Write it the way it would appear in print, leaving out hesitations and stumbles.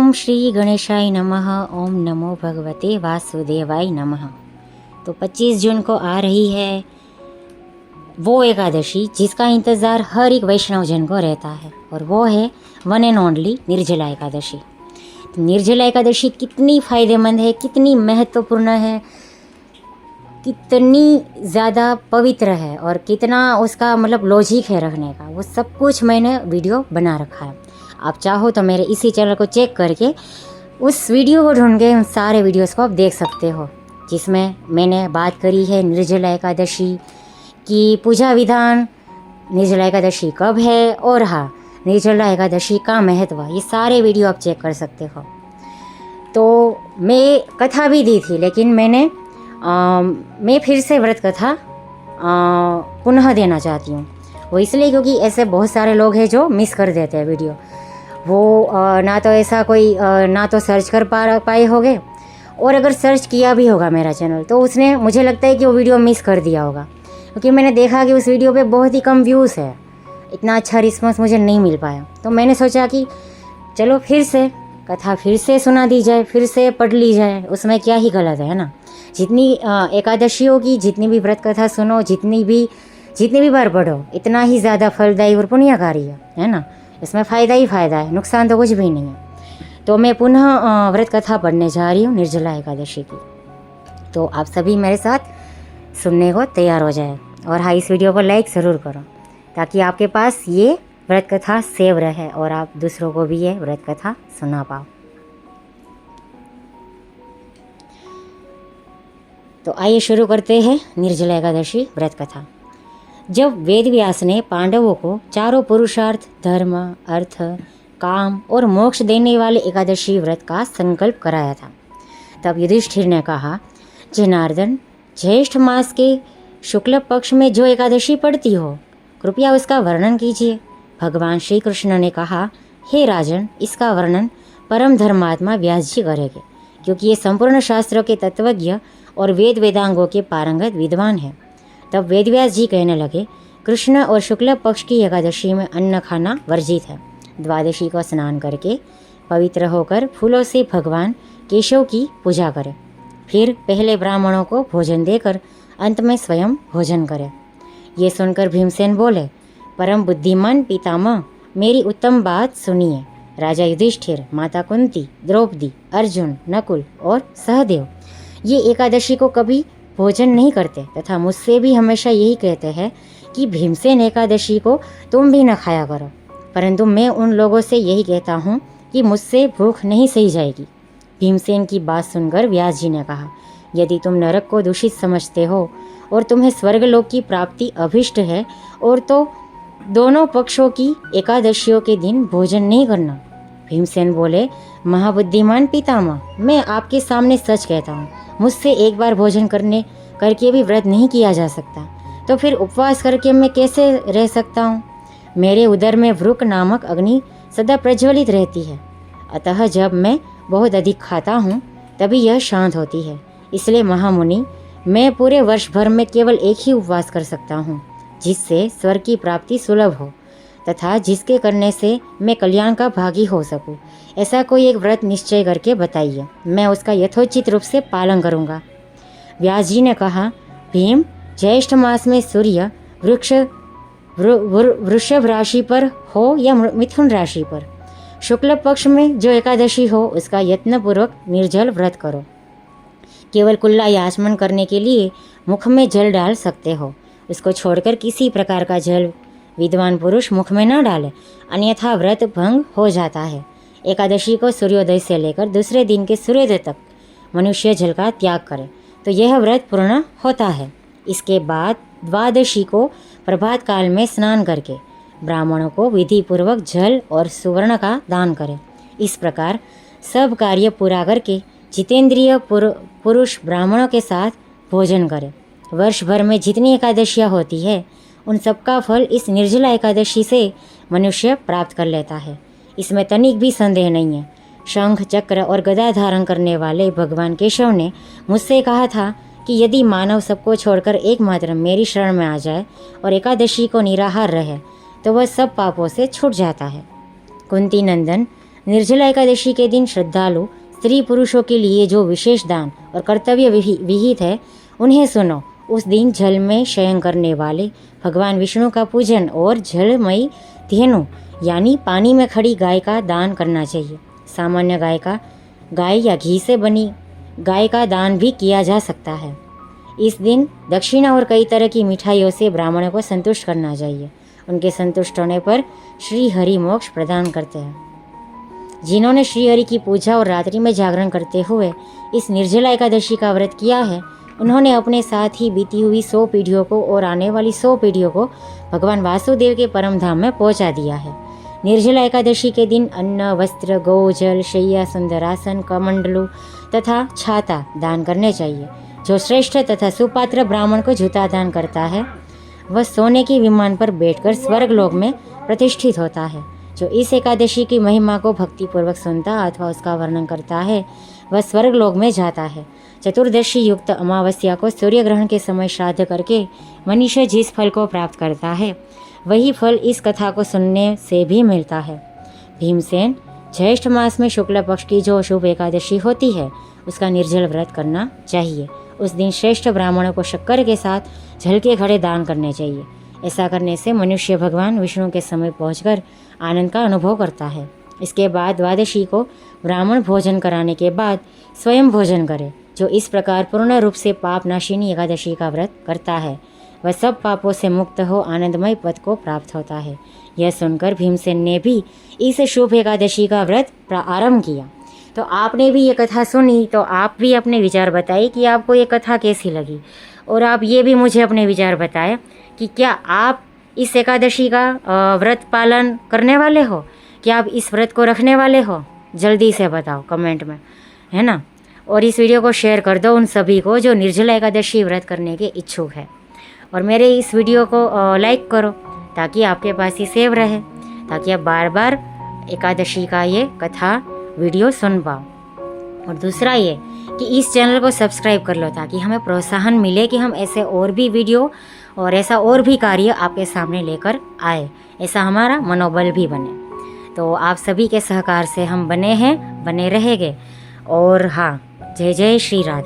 ओम श्री गणेशाय नमः। ओम नमो भगवते वासुदेवाय नमः। तो 25 जून को आ रही है वो एकादशी जिसका इंतज़ार हर एक वैष्णव जन को रहता है, और वो है one and only Nirjala Ekadashi. तो निर्जला एकादशी कितनी फ़ायदेमंद है, कितनी महत्वपूर्ण है, कितनी ज़्यादा पवित्र है और कितना उसका मतलब लॉजिक है रखने का, वो सब कुछ मैंने वीडियो बना रखा है। आप चाहो तो मेरे इसी चैनल को चेक करके उस वीडियो को ढूंढ के उन सारे वीडियोस को आप देख सकते हो, जिसमें मैंने बात करी है निर्जला एकादशी की पूजा विधान, निर्जला एकादशी कब है, और हाँ निर्जला एकादशी का महत्व, ये सारे वीडियो आप चेक कर सकते हो। तो मैं कथा भी दी थी, लेकिन मैं फिर से व्रत कथा पुनः देना चाहती हूँ। वो इसलिए क्योंकि ऐसे बहुत सारे लोग हैं जो मिस कर देते हैं वीडियो। वो ना तो ऐसा कोई ना तो सर्च कर पाए होंगे, और अगर सर्च किया भी होगा मेरा चैनल तो उसने, मुझे लगता है कि वो वीडियो मिस कर दिया होगा, क्योंकि मैंने देखा कि उस वीडियो पे बहुत ही कम व्यूज़ है, इतना अच्छा रिस्पॉन्स मुझे नहीं मिल पाया। तो मैंने सोचा कि चलो फिर से कथा फिर से सुना दी जाए, फिर से पढ़ ली जाए, उसमें क्या ही गलत है ना। जितनी एकादशियों की जितनी भी व्रत कथा सुनो, जितनी भी बार पढ़ो, इतना ही ज़्यादा फलदायी और पुण्यकारी है ना। इसमें फ़ायदा ही फ़ायदा है, नुकसान तो कुछ भी नहीं है। तो मैं पुनः व्रत कथा पढ़ने जा रही हूँ निर्जला एकादशी की। तो आप सभी मेरे साथ सुनने को तैयार हो जाए, और हाँ इस वीडियो को लाइक ज़रूर करो, ताकि आपके पास ये व्रत कथा सेव रहे और आप दूसरों को भी ये व्रत कथा सुना पाओ। तो आइए शुरू करते हैं निर्जला एकादशी व्रत कथा। जब वेद व्यास ने पांडवों को चारों पुरुषार्थ, धर्म, अर्थ, काम और मोक्ष देने वाले एकादशी व्रत का संकल्प कराया था, तब युधिष्ठिर ने कहा, जनार्दन, ज्येष्ठ मास के शुक्ल पक्ष में जो एकादशी पड़ती हो, कृपया उसका वर्णन कीजिए। भगवान श्री कृष्ण ने कहा, हे राजन, इसका वर्णन परम धर्मात्मा व्यास जी करेंगे, क्योंकि ये संपूर्ण शास्त्रों के तत्वज्ञ और वेद वेदांगों के पारंगत विद्वान हैं। तब वेदव्यास जी कहने लगे, कृष्ण और शुक्ल पक्ष की एकादशी में अन्न खाना वर्जित है। द्वादशी को स्नान करके पवित्र होकर फूलों से भगवान केशव की पूजा करें, फिर पहले ब्राह्मणों को भोजन देकर अंत में स्वयं भोजन करें। ये सुनकर भीमसेन बोले, परम बुद्धिमान पितामह, मेरी उत्तम बात सुनिए। राजा युधिष्ठिर, माता कुंती, द्रौपदी, अर्जुन, नकुल और सहदेव ये एकादशी को कभी भोजन नहीं करते, तथा मुझसे भी हमेशा यही कहते हैं कि भीमसेन एकादशी को तुम भी न खाया करो, परंतु मैं उन लोगों से यही कहता हूँ कि मुझसे भूख नहीं सही जाएगी। भीमसेन की बात सुनकर व्यास जी ने कहा, यदि तुम नरक को दूषित समझते हो और तुम्हें स्वर्गलोक की प्राप्ति अभिष्ट है, और तो दोनों पक्षों की एकादशियों के दिन भोजन नहीं करना। भीमसेन बोले, महाबुद्धिमान पितामह, मैं आपके सामने सच कहता हूँ, मुझसे एक बार भोजन करके भी व्रत नहीं किया जा सकता, तो फिर उपवास करके मैं कैसे रह सकता हूँ। मेरे उदर में वृक नामक अग्नि सदा प्रज्वलित रहती है, अतः जब मैं बहुत अधिक खाता हूँ तभी यह शांत होती है। इसलिए महामुनि, मैं पूरे वर्ष भर में केवल एक ही उपवास कर सकता हूँ, जिससे स्वर्ग की प्राप्ति सुलभ हो तथा जिसके करने से मैं कल्याण का भागी हो सकूं। ऐसा कोई एक व्रत निश्चय करके बताइए, मैं उसका यथोचित रूप से पालन करूंगा। व्यास जी ने कहा, भीम, ज्येष्ठ मास में सूर्य वृषभ राशि पर हो या मिथुन राशि पर, शुक्ल पक्ष में जो एकादशी हो उसका यत्नपूर्वक निर्जल व्रत करो। केवल कुल्ला या आचमन करने के लिए मुख में जल डाल सकते हो, उसको छोड़कर किसी प्रकार का जल विद्वान पुरुष मुख में न डाले, अन्यथा व्रत भंग हो जाता है। एकादशी को सूर्योदय से लेकर दूसरे दिन के सूर्योदय तक मनुष्य जल का त्याग करे तो यह व्रत पूर्ण होता है। इसके बाद द्वादशी को प्रभात काल में स्नान करके ब्राह्मणों को विधि पूर्वक जल और सुवर्ण का दान करें। इस प्रकार सब कार्य पूरा करके जितेंद्रिय पुरुष ब्राह्मणों के साथ भोजन करें। वर्ष भर में जितनी एकादशियाँ होती है उन सबका फल इस निर्जला एकादशी से मनुष्य प्राप्त कर लेता है, इसमें तनिक भी संदेह नहीं है। शंख, चक्र और गदा धारण करने वाले भगवान केशव ने मुझसे कहा था कि यदि मानव सबको छोड़कर एकमात्र मेरी शरण में आ जाए और एकादशी को निराहार रहे तो वह सब पापों से छूट जाता है। कुंती नंदन, निर्जला एकादशी के दिन श्रद्धालु स्त्री पुरुषों के लिए जो विशेष दान और कर्तव्य विहित है उन्हें सुनो। उस दिन जल में शयन करने वाले भगवान विष्णु का पूजन और जलमयी धेनु यानी पानी में खड़ी गाय का दान करना चाहिए। सामान्य गाय या घी से बनी गाय का दान भी किया जा सकता है। इस दिन दक्षिणा और कई तरह की मिठाइयों से ब्राह्मणों को संतुष्ट करना चाहिए। उनके संतुष्ट होने पर श्री हरि मोक्ष प्रदान करते हैं। जिन्होंने श्री हरि की पूजा और रात्रि में जागरण करते हुए इस निर्जला एकादशी का व्रत किया है, उन्होंने अपने साथ ही बीती हुई 100 पीढ़ियों को और आने वाली 100 पीढ़ियों को भगवान वासुदेव के परम धाम में पहुंचा दिया है। निर्जला एकादशी के दिन अन्न, वस्त्र, गौ, जल, शैया, सुंदरासन, कमंडलू तथा छाता दान करने चाहिए। जो श्रेष्ठ तथा सुपात्र ब्राह्मण को जूता दान करता है वह सोने के विमान पर बैठकर स्वर्गलोक में प्रतिष्ठित होता है। जो इस एकादशी की महिमा को भक्तिपूर्वक सुनता अथवा उसका वर्णन करता है वह स्वर्गलोक में जाता है। चतुर्दशी युक्त अमावस्या को सूर्य ग्रहण के समय श्राद्ध करके मनुष्य जिस फल को प्राप्त करता है वही फल इस कथा को सुनने से भी मिलता है। भीमसेन, ज्येष्ठ मास में शुक्ल पक्ष की जो शुभ एकादशी होती है उसका निर्जल व्रत करना चाहिए। उस दिन श्रेष्ठ ब्राह्मणों को शक्कर के साथ जल के घड़े दान करने चाहिए। ऐसा करने से मनुष्य भगवान विष्णु के समय पहुंचकर आनंद का अनुभव करता है। इसके बाद द्वादशी को ब्राह्मण भोजन कराने के बाद स्वयं भोजन करे। जो इस प्रकार पूर्ण रूप से पाप नाशिनी एकादशी का व्रत करता है वह सब पापों से मुक्त हो आनंदमय पद को प्राप्त होता है। यह सुनकर भीमसेन ने भी इस शुभ एकादशी का व्रत प्रारंभ किया। तो आपने भी ये कथा सुनी, तो आप भी अपने विचार बताइए कि आपको ये कथा कैसी लगी, और आप ये भी मुझे अपने विचार बताएं कि क्या आप इस एकादशी का व्रत पालन करने वाले हो, क्या आप इस व्रत को रखने वाले हो? जल्दी से बताओ कमेंट में, है ना। और इस वीडियो को शेयर कर दो उन सभी को जो निर्जला एकादशी व्रत करने के इच्छुक है। और मेरे इस वीडियो को लाइक करो ताकि आपके पास ही सेव रहे, ताकि आप बार बार एकादशी का ये कथा वीडियो सुन पाओ। और दूसरा ये कि इस चैनल को सब्सक्राइब कर लो ताकि हमें प्रोत्साहन मिले कि हम ऐसे और भी वीडियो और ऐसा और भी कार्य आपके सामने लेकर आए, ऐसा हमारा मनोबल भी बने। तो आप सभी के सहकार से हम बने हैं, बने रहेंगे। और हाँ, जय जय श्री राधे।